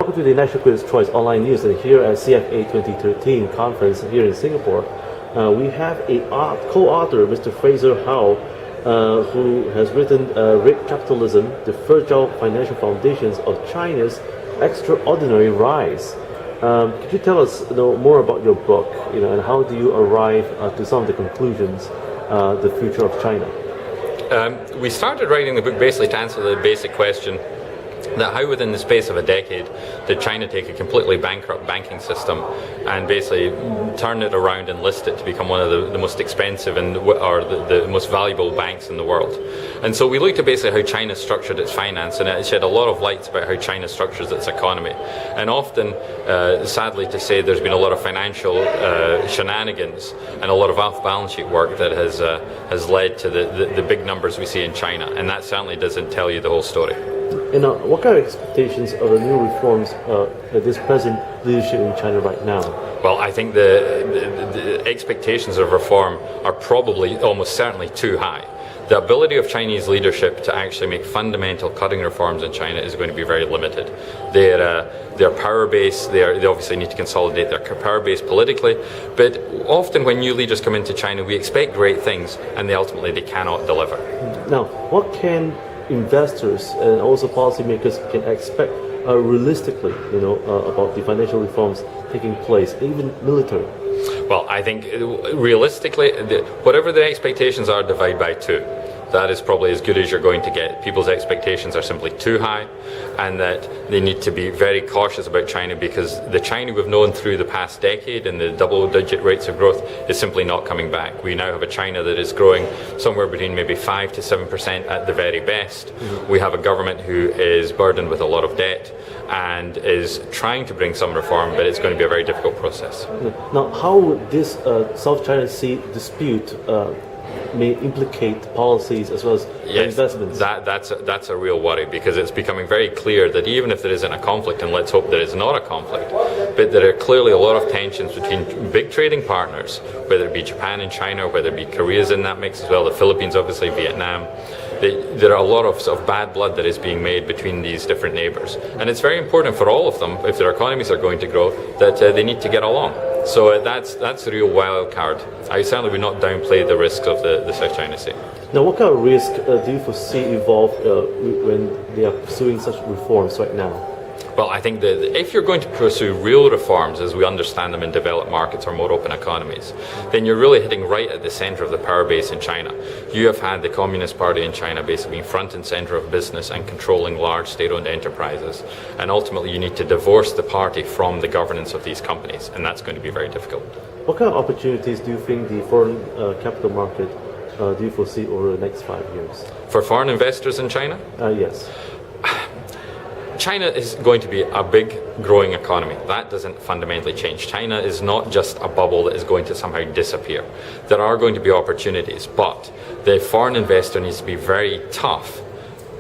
welcome to the National Critics' Choice Online News. And here at CFA 2013 conference here in Singapore, we have a co-author, Mr. Fraser Howie, who has written Rigged Capitalism, the Fragile Financial Foundations of China's Extraordinary Rise. Could you tell us more about your book, and how do you arrive to some of the conclusions, the future of China? We started writing the book basically to answer the basic question that how within the space of a decade did China take a completely bankrupt banking system and basically turn it around and list it to become one of the most expensive or the most valuable banks in the world. And so we looked at basically how China structured its finance, and it shed a lot of light about how China structures its economy. And often, sadly to say, there's been a lot of financial shenanigans and a lot of off-balance sheet work that has led to the big numbers we see in China, and that certainly doesn't tell you the whole story. And what kind of expectations of the new reforms at this present leadership in China right now? Well, I think the expectations of reform are probably almost certainly too high. The ability of Chinese leadership to actually make fundamental cutting reforms in China is going to be very limited. Their power base, they obviously need to consolidate their power base politically, but often when new leaders come into China, we expect great things, and they cannot deliver. Now, what can investors and also policymakers can expect realistically, about the financial reforms taking place, even military? Well, I think realistically, whatever the expectations are, divide by two. That is probably as good as you're going to get. People's expectations are simply too high, and that they need to be very cautious about China, because the China we've known through the past decade and the double-digit rates of growth is simply not coming back. We now have a China that is growing somewhere between maybe 5 to 7% at the very best. Mm-hmm. We have a government who is burdened with a lot of debt and is trying to bring some reform, but it's going to be a very difficult process. Now, how would this South China Sea dispute may implicate policies as well as investments? That's a real worry, because it's becoming very clear that even if there isn't a conflict, and let's hope there is not a conflict, but there are clearly a lot of tensions between big trading partners, whether it be Japan and China, or whether it be Korea's in that mix as well, the Philippines, obviously, Vietnam. There are a lot of bad blood that is being made between these different neighbours, and it's very important for all of them, if their economies are going to grow, that they need to get along. So that's the real wild card. I certainly would not downplay the risks of the South China Sea. Now, what kind of risk do you foresee evolve when they are pursuing such reforms right now? Well, I think that if you're going to pursue real reforms as we understand them in developed markets or more open economies, then you're really hitting right at the center of the power base in China. You have had the Communist Party in China basically being front and center of business and controlling large state-owned enterprises. And ultimately, you need to divorce the party from the governance of these companies, and that's going to be very difficult. What kind of opportunities do you think the foreign capital market do you foresee over the next 5 years? For foreign investors in China? Yes. China is going to be a big growing economy. That doesn't fundamentally change. China is not just a bubble that is going to somehow disappear. There are going to be opportunities, but the foreign investor needs to be very tough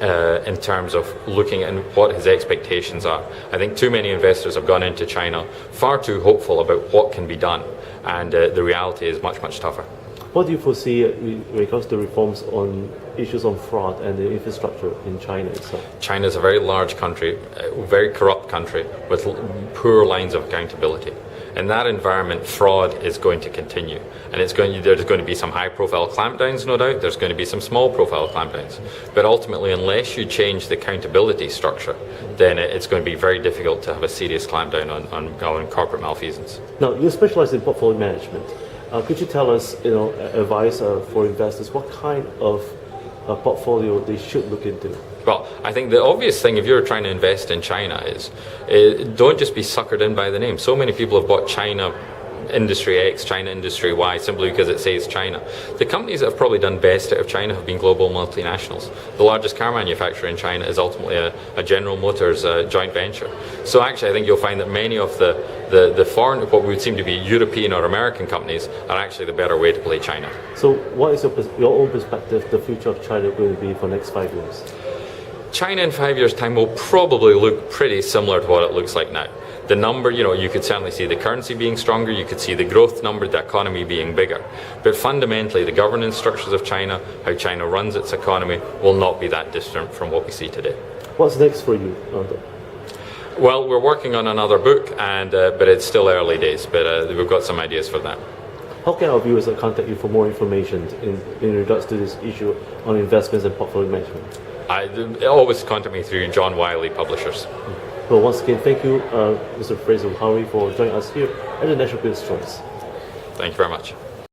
in terms of looking at what his expectations are. I think too many investors have gone into China far too hopeful about what can be done, and the reality is much, much tougher. What do you foresee when it comes to reforms on issues on fraud and the infrastructure in China itself? China is a very large country, a very corrupt country with poor lines of accountability. In that environment, fraud is going to continue, and there's going to be some high-profile clampdowns, no doubt. There's going to be some small-profile clampdowns, but ultimately, unless you change the accountability structure, then it's going to be very difficult to have a serious clampdown on corporate malfeasance. Now, you specialize in portfolio management. Could you tell us, advice for investors, what kind of portfolio they should look into? Well, I think the obvious thing if you're trying to invest in China is don't just be suckered in by the name. So many people have bought China Industry X, China Industry Y, simply because it says China. The companies that have probably done best out of China have been global multinationals. The largest car manufacturer in China is ultimately a General Motors joint venture. So actually I think you'll find that many of the foreign, what would seem to be European or American companies, are actually the better way to play China. So what is your own perspective, the future of China going to be for the next 5 years? China in 5 years' time will probably look pretty similar to what it looks like now. The number, you could certainly see the currency being stronger, you could see the growth number, the economy being bigger. But fundamentally, the governance structures of China, how China runs its economy, will not be that distant from what we see today. What's next for you? Well, we're working on another book, and but it's still early days. But we've got some ideas for that. How can our viewers contact you for more information in regards to this issue on investments and portfolio management? Always contact me through John Wiley Publishers. Well, once again, thank you, Mr. Fraser Howie, for joining us here at the National Business Choice. Thank you very much.